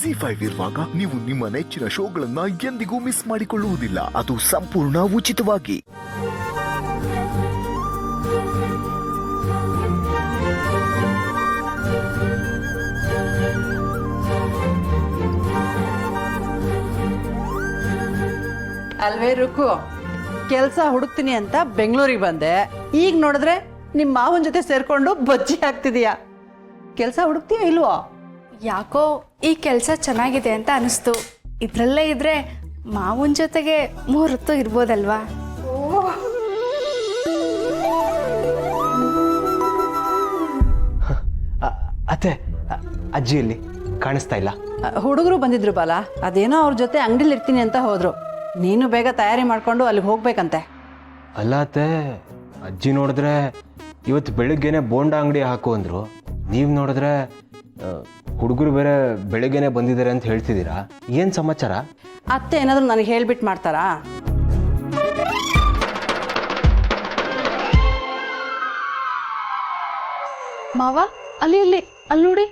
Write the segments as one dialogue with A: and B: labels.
A: ZEE5 ಇರುವಾಗ ನೀವು ನಿಮ್ಮ ನೆಚ್ಚಿನ ಶೋಗಳನ್ನ ಎಂದಿಗೂ ಮಿಸ್ ಮಾಡಿಕೊಳ್ಳುವುದಿಲ್ಲ. ಅದು ಸಂಪೂರ್ಣ ಉಚಿತವಾಗಿ.
B: ಅಲ್ವೇ ರುಕು, ಕೆಲಸ ಹುಡುಕ್ತೀನಿ ಅಂತ ಬೆಂಗಳೂರಿಗೆ ಬಂದೆ. ಈಗ ನೋಡಿದ್ರೆ ನಿಮ್ಮ ಮಾವನ ಜೊತೆ ಸೇರ್ಕೊಂಡು ಬಜ್ಜಿ ಹಾಕ್ತಿದೀಯಾ. ಕೆಲಸ ಹುಡುಕ್ತೀಯಾ ಇಲ್ವೋ?
C: ಯಾಕೋ ಈ ಕೆಲಸ ಚೆನ್ನಾಗಿದೆ ಅಂತ ಅನಿಸ್ತು. ಇದರಲ್ಲೇ ಇದ್ರೆ ಮಾವನ ಜೊತೆಗೆ 3 ಹೊತ್ತು ಇರ್ಬೋದಲ್ವಾ?
D: ಅತ್ತೆ, ಅಜ್ಜಿಯಲ್ಲಿ ಕಾಣಿಸ್ತಾ ಇಲ್ಲ.
B: ಹುಡುಗರು ಬಂದಿದ್ರು ಬಾಲ, ಅದೇನೋ ಅವ್ರ ಜೊತೆ ಅಂಗಡಿಲಿ ಇರ್ತೀನಿ ಅಂತ ಹೋದ್ರು. ನೀನು ಬೇಗ ತಯಾರಿ ಮಾಡ್ಕೊಂಡು ಅಲ್ಲಿಗೆ ಹೋಗ್ಬೇಕಂತೆ.
D: ಅಲ್ಲ ಅತ್ತೆ, ಅಜ್ಜಿ ನೋಡಿದ್ರೆ ಇವತ್ತು ಬೆಳಿಗ್ಗೆನೆ ಬೋಂಡ ಅಂಗಡಿ ಹಾಕು ಅಂದ್ರು. ನೀವು ನೋಡಿದ್ರೆ ಹುಡುಗರು ಬೇರೆ ಬೆಳಿಗ್ಗೆನೆ ಬಂದಿದ್ದಾರೆ ಅಂತ ಹೇಳ್ತಿದ್ದೀರಾ. ಏನು ಸಮಾಚಾರ?
B: ಅತ್ತೆ ಏನಾದರೂ ನನಗೆ ಹೇಳ್ಬಿಟ್ಟು ಮಾಡ್ತಾರಾ?
C: ಮಾವ ಅಲ್ಲಿ ನೋಡಿ.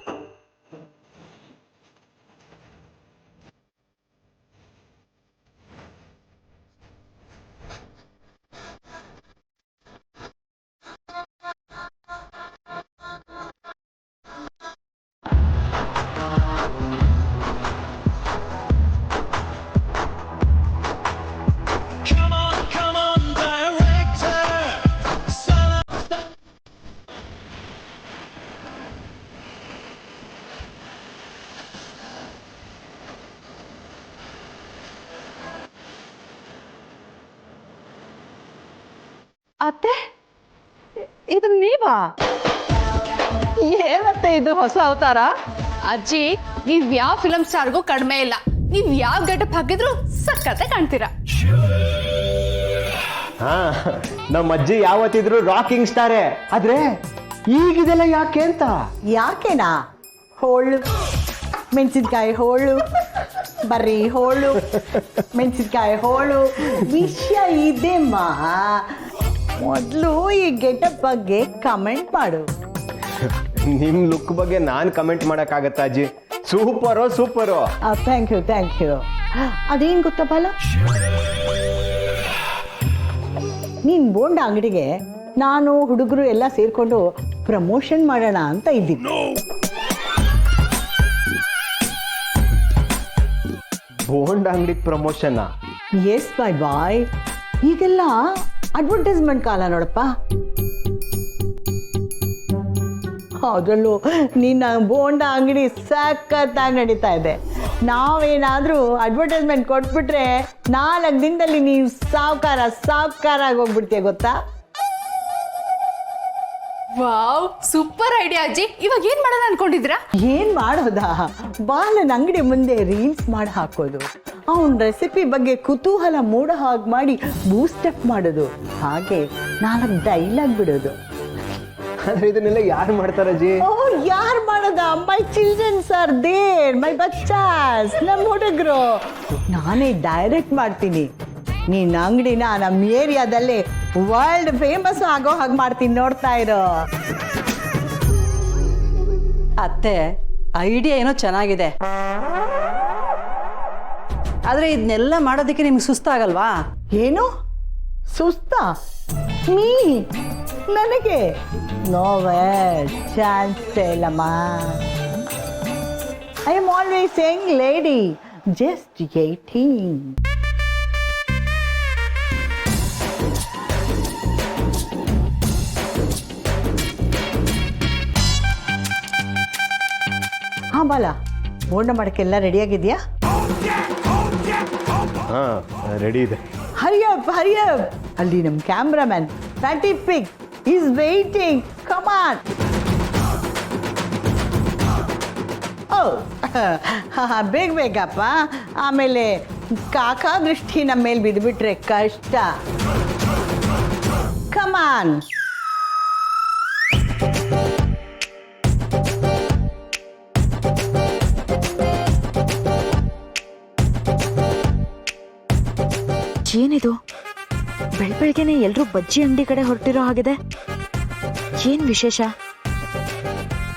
B: ಅತ್ತೆ, ಇದು ನೀವಾ? ಏನತ್ತೆ ಇದು ಹೊಸ ಅವತಾರ?
C: ಅಜ್ಜಿ, ನೀವ್ ಯಾವ ಫಿಲಂ ಸ್ಟಾರ್ಗೂ ಕಡಿಮೆ ಇಲ್ಲ. ನೀವ್ ಯಾವ ಗೆಟಪ್ ಹಾಕಿದ್ರು ಸಕ್ಕತ್ತೆ ಕಾಣ್ತೀರಾ.
D: ಹಾ, ನಮ್ಮ ಅಜ್ಜಿ ಯಾವತ್ತಿದ್ರು ರಾಕಿಂಗ್ ಸ್ಟಾರೇ. ಆದ್ರೆ ಈಗಿದೆಲ್ಲ ಯಾಕೆ ಅಂತ?
E: ಯಾಕೆನಾ? ಹೋಳು, ಮೆಣಸಿನ್ಕಾಯಿ ಹೋಳು, ಬರ್ರಿ ಹೋಳು, ಮೆಣಸಿನ್ಕಾಯಿ ಹೋಳು. ವಿಷಯ ಇದೆಮ್ಮ, ಮೊದಲು ಈ ಗೆಟಪ್ ಬಗ್ಗೆ ಕಮೆಂಟ್ ಮಾಡು.
D: ನಿಮ್ ಲುಕ್ ಬಗ್ಗೆ ನಾನು ಕಮೆಂಟ್ ಮಾಡಕ್ಕಾಗತ್ತಾ ಅಜ್ಜಿ? ಸೂಪರೋ ಸೂಪರು.
E: Thank you. ಅದೇನು ಗೊತ್ತಾ ಬಾಲ, ನೀನ್ ಬೋಂಡ ಅಂಗಡಿಗೆ ನಾನು ಹುಡುಗರು ಎಲ್ಲ ಸೇರ್ಕೊಂಡು ಪ್ರಮೋಷನ್ ಮಾಡೋಣ ಅಂತ ಇದ್ದೀನಿ.
D: ಬೋಂಡ ಅಂಗಡಿ ಪ್ರಮೋಷನ್?
E: ಎಸ್ ಬೈ ಬಾಯ್, ಈಗೆಲ್ಲ ಅಡ್ವರ್ಟೈಸ್ಮೆಂಟ್ ಕಾಲ ನೋಡಪ್ಪ. ಅದರಲ್ಲೂ ನಿನ್ನ ಬೋಂಡ ಅಂಗಡಿ ಸಖತ್ತಾಗಿ ನಡೀತಾ ಇದೆ. ನಾವೇನಾದರೂ ಅಡ್ವರ್ಟೈಸ್ಮೆಂಟ್ ಕೊಟ್ಬಿಟ್ರೆ 4 ದಿನದಲ್ಲಿ ನೀವು ಸಾವ್ಕಾರ ಆಗಿ ಹೋಗ್ಬಿಡ್ತೀಯ ಗೊತ್ತಾ?
C: ವಾವ್, ಸೂಪರ್ ಐಡಿಯಾ ಅಜ್ಜಿ. ಇವಾಗ ಏನ್ ಮಾಡೋಣ ಅನ್ಕೊಂಡಿದ್ರಾ?
E: ಏನ್ ಮಾಡೋದಾ, ಬಾಲನ ಅಂಗಡಿ ಮುಂದೆ ರೀಲ್ಸ್ ಮಾಡಿ ಹಾಕೋದು, ಅವನ ರೆಸಿಪಿ ಬಗ್ಗೆ ಕುತೂಹಲ ಮೂಡೋ ಹಾಗೆ ಮಾಡಿ ಬೂಸ್ಟಪ್ ಮಾಡೋದು, ಹಾಗೆ 4 ಡೈಲಾಗ್ ಬಿಡೋದು.
D: ಆದ್ರೆ ಇದನ್ನೆಲ್ಲ ಯಾರು ಮಾಡ್ತಾರಜ್ಜಿ?
E: ಯಾರು ಮಾಡೋದ? ಮೈ ಚಿಲ್ಡ್ರನ್ಸ್ ಆರ್ ದೇರ್, ಮೈ ಬಚ್ಚಾಸ್, ನಮ್ಮ ಹುಡುಗರು. ನಾನೇ ಡೈರೆಕ್ಟ್ ಮಾಡ್ತೀನಿ. ನಿನ್ನ ಅಂಗಡಿನ ನಮ್ಮ ಏರಿಯಾದಲ್ಲಿ ವರ್ಲ್ಡ್ ಫೇಮಸ್ ಆಗೋ ಹಾಗೆ ಮಾಡ್ತೀನಿ, ನೋಡ್ತಾ ಇರೋ.
B: ಅತ್ತೆ, ಐಡಿಯಾ ಏನೋ ಚೆನ್ನಾಗಿದೆ, ಆದ್ರೆ ಇದನ್ನೆಲ್ಲ ಮಾಡೋದಕ್ಕೆ ನಿಮ್ಗೆ ಸುಸ್ತಾಗಲ್ವಾ?
E: ಏನು ಸುಸ್ತಾ? ಮೀ ನನಗೆ ನೋವೇ ಚಾನ್ಸ್ ಇಲ್ಲಮ್ಮ. I am always Young lady, just 18. ಹಾ ಬಾಲ, ಬೋಂಡ ಮಾಡೋಕ್ಕೆಲ್ಲ ರೆಡಿಯಾಗಿದೆಯಾ?
D: ಹಾ, ರೆಡಿ ಇದೆ.
E: ಹರಿಯಪ್ ಅಲ್ಲಿ ನಮ್ಮ cameraman fatty pig is waiting. Come on. ಬೇಗಪ್ಪ, ಆಮೇಲೆ ಕಾಕಾ ದೃಷ್ಟಿ ನಮ್ಮ ಮೇಲೆ ಬಿದ್ದುಬಿಟ್ರೆ ಕಷ್ಟ. Come on.
F: ಏನಿದು, ಬೆಳಬೆಳಗ್ಗೆನೆ ಎಲ್ರೂ ಬಜ್ಜಿ ಅಂಗಡಿ ಕಡೆ ಹೊರಟಿರೋ ಹಾಗಿದೆ. ಏನ್ ವಿಶೇಷ?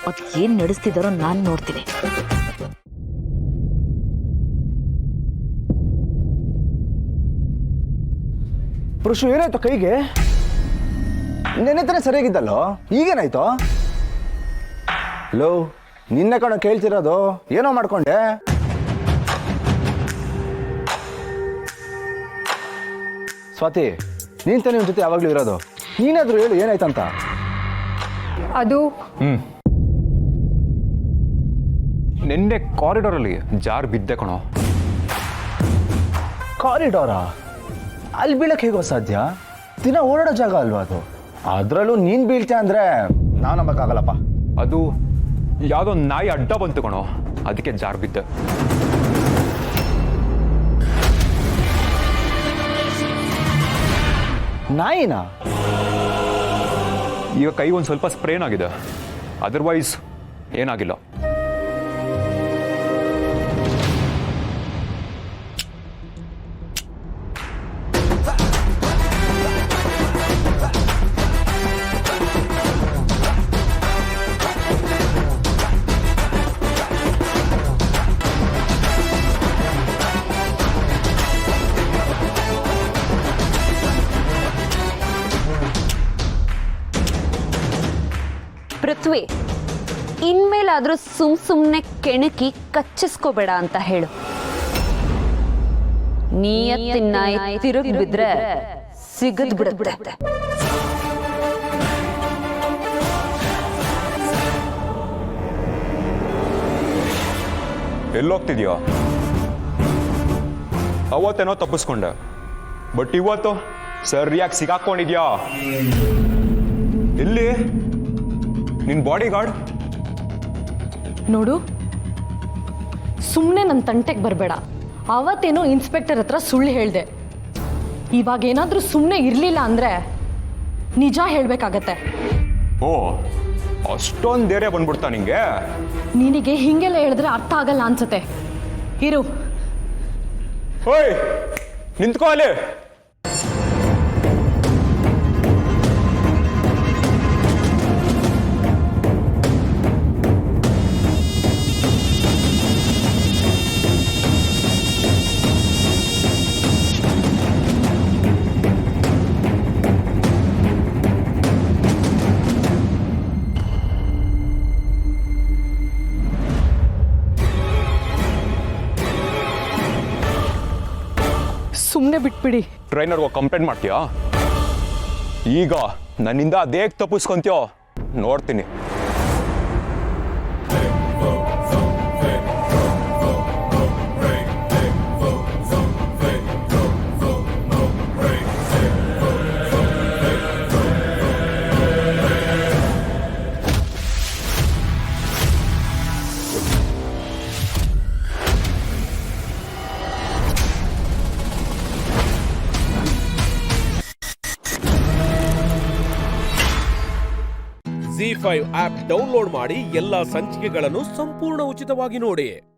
F: ಅದ್ ಏನ್ ನಡೆಸ್ತಿದಾರೋ ನಾನ್ ನೋಡ್ತೀನಿ.
G: ಪುರುಷು ಏನಾಯ್ತು ಕೈಗೆ? ನೆನ್ನೆ ತಾನೇ ಸರಿಯಾಗಿದ್ದಲ್ಲೋ, ಈಗೇನಾಯ್ತು? ಲೋ, ನಿನ್ನೆ ಕಣ ಕೇಳ್ತಿರೋದು, ಏನೋ ಮಾಡ್ಕೊಂಡೆ? ಸ್ವಾತಿ, ನೀನ್ ತಾನೇ ನಿನ್ ಜೊತೆ ಯಾವಾಗ್ಲೂ ಇರೋದು, ನೀನಾದ್ರೂ ಹೇಳು ಏನಾಯ್ತಂತ.
H: ಅದು
I: ನಿನ್ನೆ ಕಾರಿಡಾರಲ್ಲಿ ಜಾರ್ ಬಿದ್ದೆ ಕಣೋ.
G: ಕಾರಿಡಾರಾ? ಅಲ್ಲಿ ಬೀಳಕ್ ಹೇಗೋ ಸಾಧ್ಯ? ದಿನ ಓಡಾಡೋ ಜಾಗ ಅಲ್ವಾ ಅದು? ಅದ್ರಲ್ಲೂ ನೀನ್ ಬೀಳ್ತೀಯ ಅಂದ್ರೆ ನಾವು ನಂಬಕ್ಕಾಗಲ್ಲಪ್ಪ.
I: ಅದು ಯಾವುದೋ ನಾಯಿ ಅಡ್ಡ ಬಂತು ಕಣೋ, ಅದಕ್ಕೆ ಜಾರ್ ಬಿದ್ದೆ.
G: ನಾಯಿನಾ?
I: ಈಗ ಕೈ ಒಂದು ಸ್ವಲ್ಪ ಸ್ಪ್ರೇನ್ ಆಗಿದೆ, ಅದರ್ವೈಸ್ ಏನಾಗಿಲ್ಲ.
J: ಪೃಥ್ವಿ, ಇನ್ಮೇಲಾದ್ರೂ ಸುಮ್ನೆ ಕೆಣಕಿ ಕಚ್ಚಿಸ್ಕೋಬೇಡ ಅಂತ ಹೇಳು. ನಿಯತ್ತಿನ ತಿರುಗಿ ಬಿದ್ರೆ ಸಿಗದ್ ಬಿಡುತ್ತೆ.
I: ಎಲ್ಲೋಗ್ತಿದ್ಯೋ? ಅವತ್ತೇನೋ ತಪ್ಪಿಸ್ಕೊಂಡೆ, ಬಟ್ ಇವತ್ತು ಸರಿಯಾಗಿ ಸಿಗಾಕೊಂಡಿದ್ಯಾ. ಎಲ್ಲಿ ನಿನ್ ಬಾಡಿ ಗಾರ್ಡ್?
H: ನೋಡು, ಸುಮ್ಮನೆ ನನ್ನ ತಂಟೆಗೆ ಬರಬೇಡ. ಅವತ್ತೇನೋ ಇನ್ಸ್ಪೆಕ್ಟರ್ ಹತ್ರ ಸುಳ್ಳು ಹೇಳಿದೆ. ಇವಾಗ ಏನಾದರೂ ಸುಮ್ಮನೆ ಇರಲಿಲ್ಲ ಅಂದರೆ ನಿಜ ಹೇಳಬೇಕಾಗತ್ತೆ.
I: ಓ, ಅಷ್ಟೊಂದು ಧೈರ್ಯ ಬಂದ್ಬಿಡ್ತಾ ನಿಂಗೆ?
H: ನಿನಗೆ ಹೀಗೆಲ್ಲ ಹೇಳಿದ್ರೆ ಅರ್ಥ ಆಗಲ್ಲ ಅನ್ಸುತ್ತೆ. ಇರು.
I: ಓಯ್, ನಿಂತ್ಕೋ ಅಲ್ಲಿ.
H: ಸುಮ್ಮನೆ ಬಿಟ್ಬಿಡಿ.
I: ಟ್ರೈನರ್ಗೆ ಕಂಪ್ಲೇಂಟ್ ಮಾಡ್ತೀಯಾ? ಈಗ ನನ್ನಿಂದ ಅದೇ ತಪ್ಪಿಸ್ಕೊಂತೀಯೋ ನೋಡ್ತೀನಿ.
K: ZEE5 ಆಪ್ ಡೌನ್ಲೋಡ್ ಮಾಡಿ ಎಲ್ಲಾ ಸಂಚಿಕೆಗಳನ್ನು ಸಂಪೂರ್ಣ ಉಚಿತವಾಗಿ ನೋಡಿ.